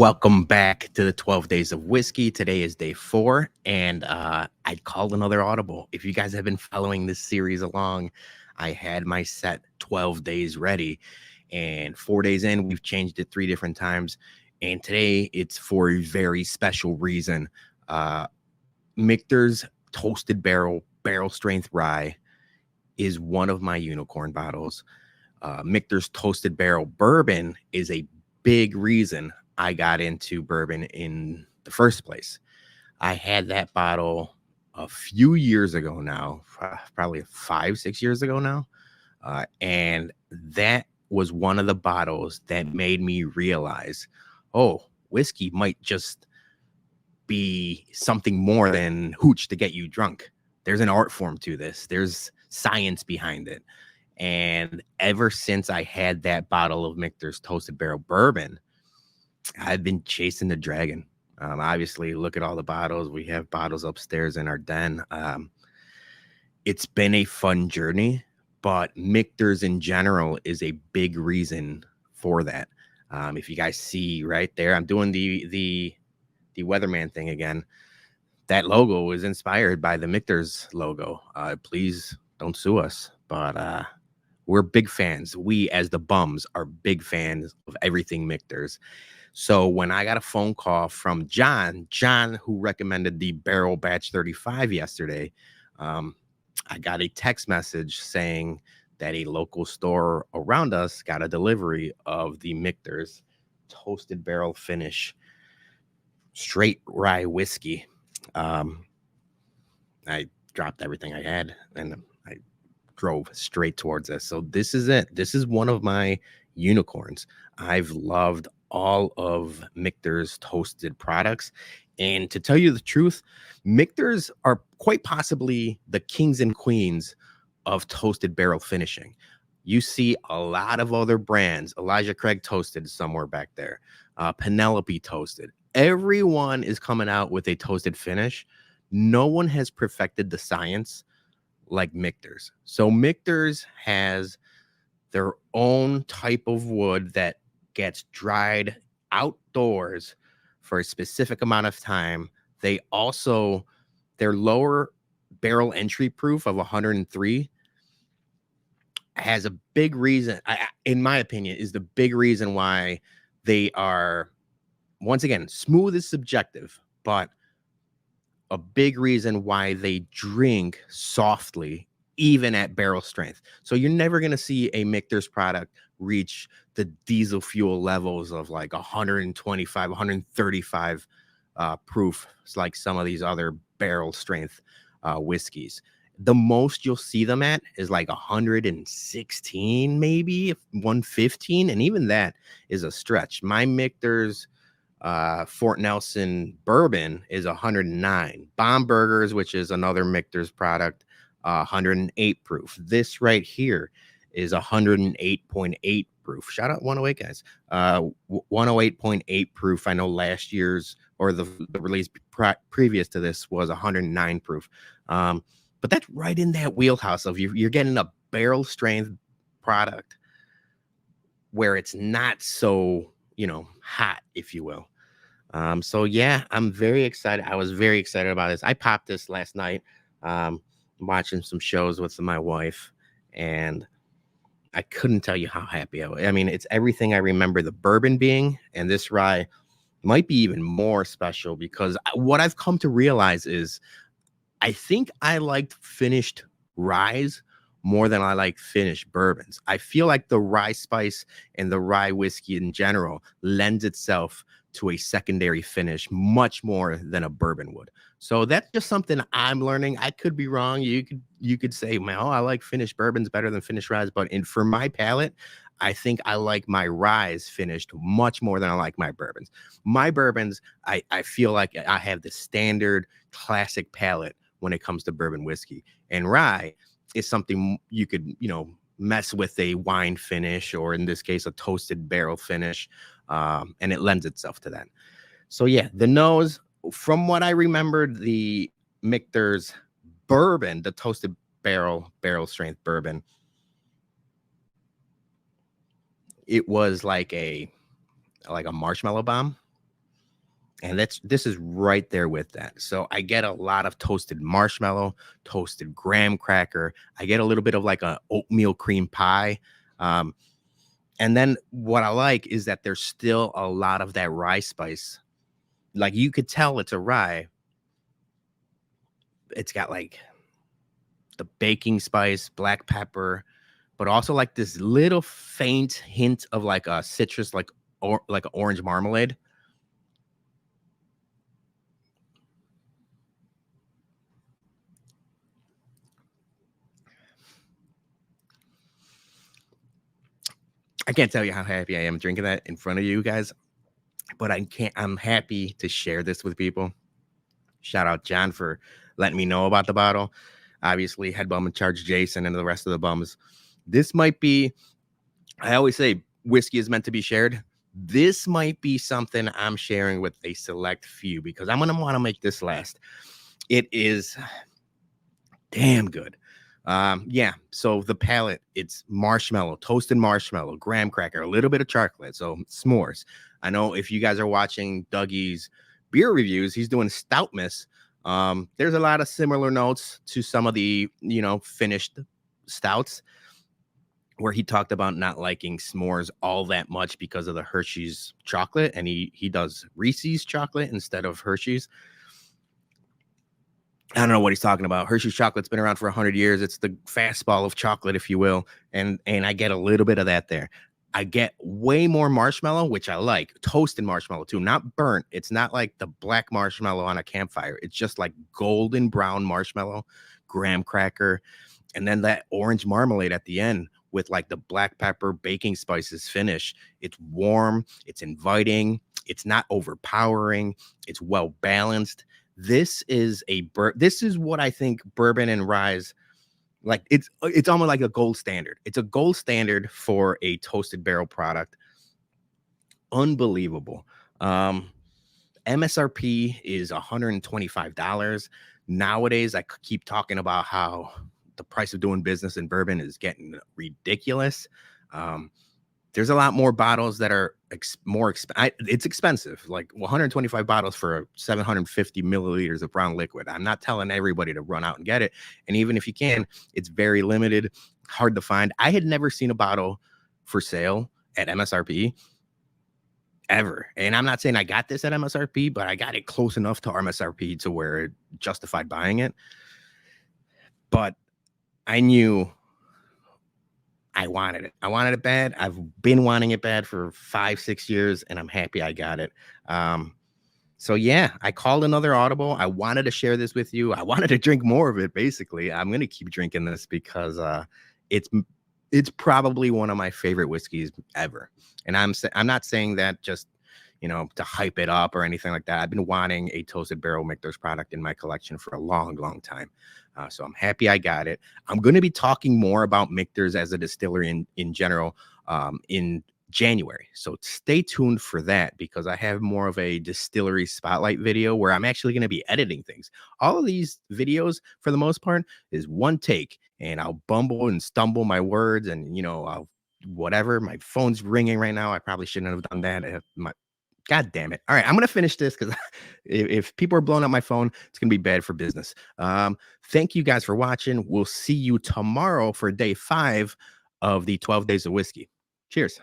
Welcome back to the 12 Days of Whiskey. Today is day 4, and I called another audible. If you guys have been following this series along, I had my set 12 days ready, and 4 days in, we've changed it 3 different times, and today it's for a very special reason. Michter's Toasted Barrel Strength Rye is one of my unicorn bottles. Michter's Toasted Barrel Bourbon is a big reason I got into bourbon in the first place. I had that bottle a few years ago now, probably 5-6 years ago now. And that was one of the bottles that made me realize, oh, whiskey might just be something more than hooch to get you drunk. There's an art form to this. There's science behind it. And ever since I had that bottle of Michter's Toasted Barrel Bourbon, I've been chasing the dragon. Obviously, look at all the bottles. We have bottles upstairs in our den. It's been a fun journey, but Michter's in general is a big reason for that. If you guys see right there, I'm doing the weatherman thing again. That logo is inspired by the Michter's logo. Please don't sue us, but we're big fans. We, as the bums, are big fans of everything Michter's. So when I got a phone call from John, who recommended the Barrel Batch 35 yesterday, I got a text message saying that a local store around us got a delivery of the Michter's Toasted Barrel Finish Straight Rye Whiskey. I dropped everything I had and I drove straight towards this. So this is it. This is one of my unicorns. I've loved all of Michter's toasted products. And to tell you the truth, Michter's are quite possibly the kings and queens of toasted barrel finishing. You see a lot of other brands. Elijah Craig Toasted somewhere back there. Penelope Toasted. Everyone is coming out with a toasted finish. No one has perfected the science like Michter's. So Michter's has their own type of wood that gets dried outdoors for a specific amount of time. They also, their lower barrel entry proof of 103 has a big reason, in my opinion, is the big reason why they are, once again, smooth is subjective, but a big reason why they drink softly even at barrel strength. So you're never going to see a Michter's product reach the diesel fuel levels of like 125, 135 proof. It's like some of these other barrel strength whiskeys. The most you'll see them at is like 116, maybe 115. And even that is a stretch. My Michter's Fort Nelson bourbon is 109. Bombergers, which is another Michter's product, 108 proof. This right here is 108.8 proof. Shout out 108 guys. 108.8 proof. I know last year's or the release previous to this was 109 proof. But that's right in that wheelhouse of you're getting a barrel strength product where it's not so, hot, if you will. So yeah, I'm very excited. I was very excited about this. I popped this last night. Watching some shows with my wife, and I couldn't tell you how happy I was. I mean, it's everything I remember the bourbon being, and this rye might be even more special because what I've come to realize is I think I liked finished ryes more than I like finished bourbons. I feel like the rye spice and the rye whiskey in general lends itself to a secondary finish much more than a bourbon would. So that's just something I'm learning. I could be wrong. You could say, man, I like finished bourbons better than finished ryes. But for my palate, I think I like my ryes finished much more than I like my bourbons. My bourbons, I feel like I have the standard classic palate when it comes to bourbon whiskey. And rye is something you could, mess with a wine finish, or in this case, a toasted barrel finish. And it lends itself to that. So yeah, the nose, from what I remembered, the Michter's bourbon, the toasted barrel strength bourbon, it was like a marshmallow bomb. And this is right there with that. So I get a lot of toasted marshmallow, toasted graham cracker. I get a little bit of like a oatmeal cream pie. Um, and then what I like is that there's still a lot of that rye spice. Like you could tell it's a rye. It's got like the baking spice, black pepper, but also like this little faint hint of like a citrus, or like an orange marmalade. I can't tell you how happy I am drinking that in front of you guys, but I'm happy to share this with people. Shout out John for letting me know about the bottle. Obviously, head bum in charge Jason and the rest of the bums. This might be, I always say whiskey is meant to be shared. This might be something I'm sharing with a select few because I'm going to want to make this last. It is damn good. Yeah. So the palate, it's marshmallow, toasted marshmallow, graham cracker, a little bit of chocolate. So s'mores. I know if you guys are watching Dougie's beer reviews, he's doing stoutness. There's a lot of similar notes to some of the, finished stouts where he talked about not liking s'mores all that much because of the Hershey's chocolate. And he does Reese's chocolate instead of Hershey's. I don't know what he's talking about. Hershey's chocolate's been around for 100 years. It's the fastball of chocolate, if you will. And I get a little bit of that there. I get way more marshmallow, which I like. Toasted marshmallow, too. Not burnt. It's not like the black marshmallow on a campfire. It's just like golden brown marshmallow, graham cracker, and then that orange marmalade at the end with like the black pepper baking spices finish. It's warm. It's inviting. It's not overpowering. It's well balanced. This is what I think bourbon and rye, like it's almost like a gold standard. It's a gold standard for a toasted barrel product. Unbelievable. MSRP is $125. Nowadays, I keep talking about how the price of doing business in bourbon is getting ridiculous. There's a lot more bottles that are it's expensive, like 125 bottles for 750 milliliters of brown liquid. I'm not telling everybody to run out and get it. And even if you can, it's very limited, hard to find. I had never seen a bottle for sale at MSRP ever. And I'm not saying I got this at MSRP, but I got it close enough to MSRP to where it justified buying it. But I knew I wanted it. I wanted it bad. I've been wanting it bad for 5-6 years, and I'm happy I got it. So yeah, I called another audible. I wanted to share this with you. I wanted to drink more of it. Basically, I'm going to keep drinking this because it's probably one of my favorite whiskeys ever. And I'm not saying that just, to hype it up or anything like that. I've been wanting a toasted barrel Michter's product in my collection for a long, long time. So I'm happy I got it. I'm going to be talking more about Michter's as a distillery in general in January. So stay tuned for that because I have more of a distillery spotlight video where I'm actually going to be editing things. All of these videos, for the most part, is one take, and I'll bumble and stumble my words, and I'll whatever. My phone's ringing right now. I probably shouldn't have done that. God damn it. All right, I'm going to finish this because if people are blowing up my phone, it's going to be bad for business. Thank you guys for watching. We'll see you tomorrow for day 5 of the 12 Days of Whiskey. Cheers.